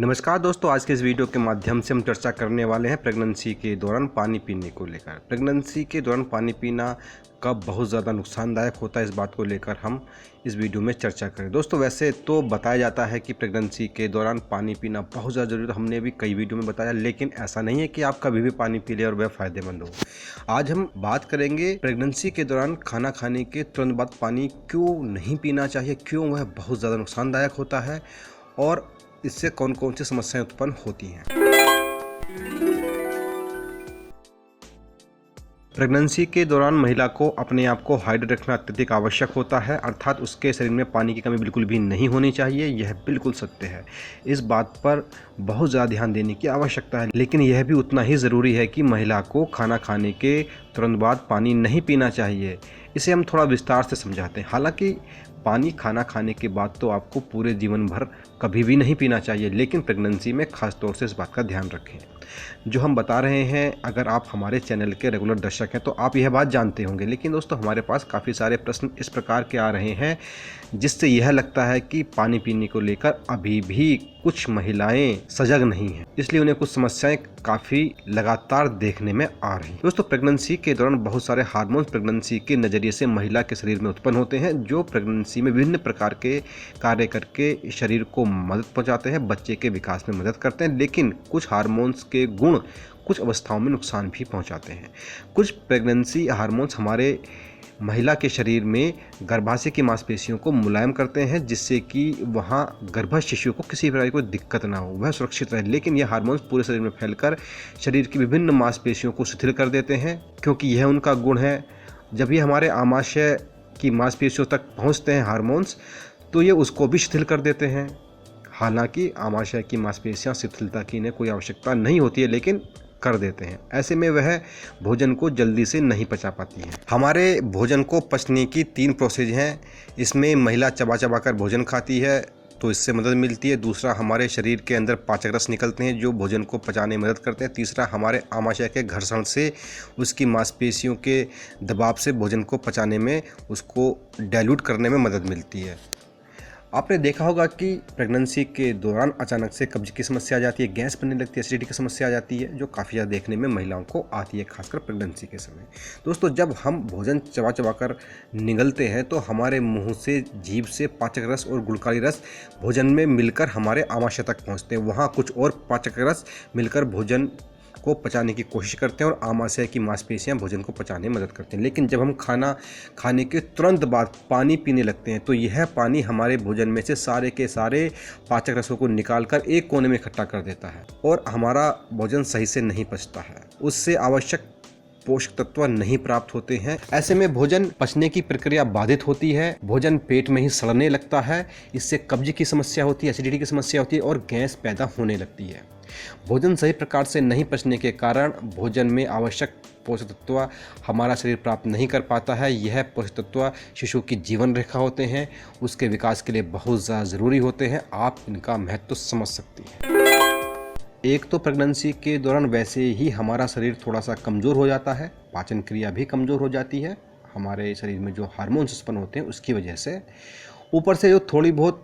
नमस्कार दोस्तों, आज के इस वीडियो के माध्यम से हम चर्चा करने वाले हैं प्रेगनेंसी के दौरान पानी पीने को लेकर। प्रेगनेंसी के दौरान पानी पीना कब बहुत ज़्यादा नुकसानदायक होता है, इस बात को लेकर हम इस वीडियो में चर्चा करें। दोस्तों, वैसे तो बताया जाता है कि प्रेगनेंसी के दौरान पानी पीना बहुत ज़्यादा ज़रूरी है, हमने भी कई वीडियो में बताया, लेकिन ऐसा नहीं है कि आप कभी भी पानी पी लें और वह फ़ायदेमंद हो। आज हम बात करेंगे प्रेगनेंसी के दौरान खाना खाने के तुरंत बाद पानी क्यों नहीं पीना चाहिए, क्यों वह बहुत ज़्यादा नुकसानदायक होता है और इससे कौन कौन सी समस्याएं उत्पन्न होती हैं। प्रेगनेंसी के दौरान महिला को अपने आप को हाइड्रेट रखना अत्यधिक आवश्यक होता है, अर्थात उसके शरीर में पानी की कमी बिल्कुल भी नहीं होनी चाहिए। यह बिल्कुल सत्य है, इस बात पर बहुत ज़्यादा ध्यान देने की आवश्यकता है। लेकिन यह भी उतना ही ज़रूरी है कि महिला को खाना खाने के तुरंत बाद पानी नहीं पीना चाहिए। इसे हम थोड़ा विस्तार से समझाते हैं। हालांकि पानी खाना खाने के बाद तो आपको पूरे जीवन भर कभी भी नहीं पीना चाहिए, लेकिन प्रेगनेंसी में खास तौर से इस बात का ध्यान रखें। जो हम बता रहे हैं, अगर आप हमारे चैनल के रेगुलर दर्शक हैं तो आप यह बात जानते होंगे, लेकिन दोस्तों हमारे पास काफ़ी सारे प्रश्न इस प्रकार के आ रहे हैं जिससे यह लगता है कि पानी पीने को लेकर अभी भी कुछ महिलाएं सजग नहीं हैं, इसलिए उन्हें कुछ समस्याएं काफ़ी लगातार देखने में आ रही हैं। दोस्तों, प्रेगनेंसी के दौरान बहुत सारे हार्मोन्स प्रेगनेंसी के नज़रिए से महिला के शरीर में उत्पन्न होते हैं, जो प्रेगनेंसी में विभिन्न प्रकार के कार्य करके शरीर को मदद पहुंचाते हैं, बच्चे के विकास में मदद करते हैं। लेकिन कुछ हार्मोन्स के गुण कुछ अवस्थाओं में नुकसान भी पहुंचाते हैं। कुछ प्रेगनेंसी हार्मोन्स हमारे महिला के शरीर में गर्भाशय की मांसपेशियों को मुलायम करते हैं, जिससे कि वहाँ गर्भस्थ शिशु को किसी प्रकार की कोई दिक्कत ना हो, वह सुरक्षित रहे। लेकिन यह हार्मोन्स पूरे शरीर में फैलकर शरीर की विभिन्न मांसपेशियों को शिथिल कर देते हैं, क्योंकि यह उनका गुण है। जब ये हमारे आमाशय की मांसपेशियों तक पहुँचते हैं हार्मोन्स, तो ये उसको भी शिथिल कर देते हैं। हालांकि आमाशय की मांसपेशियाँ शिथिलता की इन्हें कोई आवश्यकता नहीं होती है, लेकिन कर देते हैं। ऐसे में वह भोजन को जल्दी से नहीं पचा पाती है। हमारे भोजन को पचने की 3 प्रोसेस हैं। इसमें महिला चबा चबा कर भोजन खाती है तो इससे मदद मिलती है। दूसरा, हमारे शरीर के अंदर पाचक रस निकलते हैं जो भोजन को पचाने में मदद करते हैं। तीसरा, हमारे आमाशय के घर्षण से उसकी मांसपेशियों के दबाव से भोजन को पचाने में, उसको डाइल्यूट करने में मदद मिलती है। आपने देखा होगा कि प्रेगनेंसी के दौरान अचानक से कब्ज की समस्या आ जाती है, गैस बनने लगती है, एसिडिटी की समस्या आ जाती है, जो काफ़ी ज़्यादा देखने में महिलाओं को आती है, खासकर प्रेगनेंसी के समय। दोस्तों, जब हम भोजन चबा चबा कर निगलते हैं तो हमारे मुंह से, जीभ से पाचक रस और गुणकारी रस भोजन में मिलकर हमारे आमाशय तक पहुँचते हैं। वहाँ कुछ और पाचक रस मिलकर भोजन को पचाने की कोशिश करते हैं और आमाशय की मांसपेशियां भोजन को पचाने में मदद करते हैं। लेकिन जब हम खाना खाने के तुरंत बाद पानी पीने लगते हैं तो यह पानी हमारे भोजन में से सारे के सारे पाचक रसों को निकालकर एक कोने में इकट्ठा कर देता है और हमारा भोजन सही से नहीं पचता है। उससे आवश्यक पोषक तत्व नहीं प्राप्त होते हैं। ऐसे में भोजन पचने की प्रक्रिया बाधित होती है, भोजन पेट में ही सड़ने लगता है, इससे कब्ज की समस्या होती है, एसिडिटी की समस्या होती है और गैस पैदा होने लगती है। भोजन सही प्रकार से नहीं पचने के कारण भोजन में आवश्यक पोषक तत्व हमारा शरीर प्राप्त नहीं कर पाता है। यह पोषक तत्व शिशु की जीवन रेखा होते हैं, उसके विकास के लिए बहुत ज़्यादा ज़रूरी होते हैं। आप इनका महत्व समझ सकती हैं। एक तो प्रेगनेंसी के दौरान वैसे ही हमारा शरीर थोड़ा सा कमज़ोर हो जाता है, पाचन क्रिया भी कमज़ोर हो जाती है, हमारे शरीर में जो हार्मोन्स उत्पन्न होते हैं उसकी वजह से। ऊपर से जो थोड़ी बहुत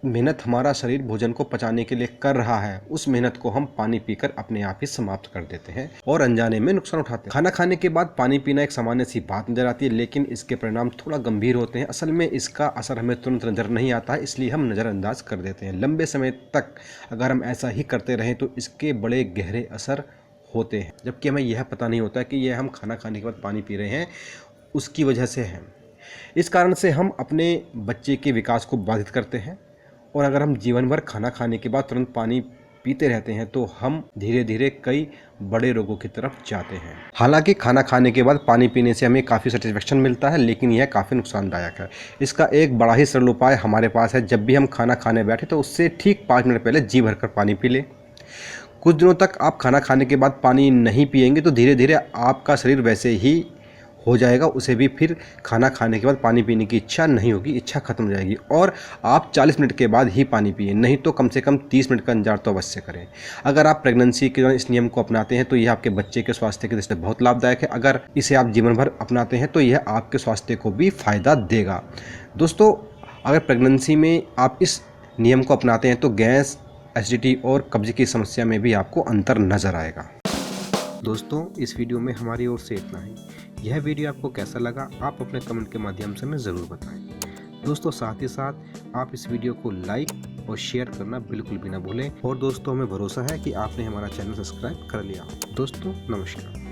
मेहनत हमारा शरीर भोजन को पचाने के लिए कर रहा है, उस मेहनत को हम पानी पीकर अपने आप ही समाप्त कर देते हैं और अनजाने में नुकसान उठाते हैं। खाना खाने के बाद पानी पीना एक सामान्य सी बात नजर आती है, लेकिन इसके परिणाम थोड़ा गंभीर होते हैं। असल में इसका असर हमें तुरंत नजर नहीं आता है, इसलिए हम नज़रअंदाज कर देते हैं। लंबे समय तक अगर हम ऐसा ही करते रहें तो इसके बड़े गहरे असर होते हैं, जबकि हमें यह पता नहीं होता कि यह हम खाना खाने के बाद पानी पी रहे हैं उसकी वजह से है। इस कारण से हम अपने बच्चे के विकास को बाधित करते हैं और अगर हम जीवन भर खाना खाने के बाद तुरंत पानी पीते रहते हैं तो हम धीरे धीरे कई बड़े रोगों की तरफ जाते हैं। हालांकि खाना खाने के बाद पानी पीने से हमें काफ़ी सेटिस्फेक्शन मिलता है, लेकिन यह काफ़ी नुकसानदायक है। इसका एक बड़ा ही सरल उपाय हमारे पास है। जब भी हम खाना खाने बैठे तो उससे ठीक 5 मिनट पहले जी भरकर पानी पी लें। कुछ दिनों तक आप खाना खाने के बाद पानी नहीं पिएंगे तो धीरे धीरे आपका शरीर वैसे ही हो जाएगा, उसे भी फिर खाना खाने के बाद पानी पीने की इच्छा नहीं होगी, इच्छा खत्म हो जाएगी। और आप 40 मिनट के बाद ही पानी पिए, नहीं तो कम से कम 30 मिनट का इंतजार तो अवश्य करें। अगर आप प्रेगनेंसी के दौरान इस नियम को अपनाते हैं तो यह आपके बच्चे के स्वास्थ्य की दृष्टि से बहुत लाभदायक है। अगर इसे आप जीवन भर अपनाते हैं तो यह आपके स्वास्थ्य को भी फायदा देगा। दोस्तों, अगर प्रेगनेंसी में आप इस नियम को अपनाते हैं तो गैस एसिडिटी और कब्ज की समस्या में भी आपको अंतर नज़र आएगा। दोस्तों, इस वीडियो में हमारी ओर से इतना ही। यह वीडियो आपको कैसा लगा आप अपने कमेंट के माध्यम से हमें ज़रूर बताएं। दोस्तों, साथ ही साथ आप इस वीडियो को लाइक और शेयर करना बिल्कुल भी ना भूलें। और दोस्तों, हमें भरोसा है कि आपने हमारा चैनल सब्सक्राइब कर लिया। दोस्तों, नमस्कार।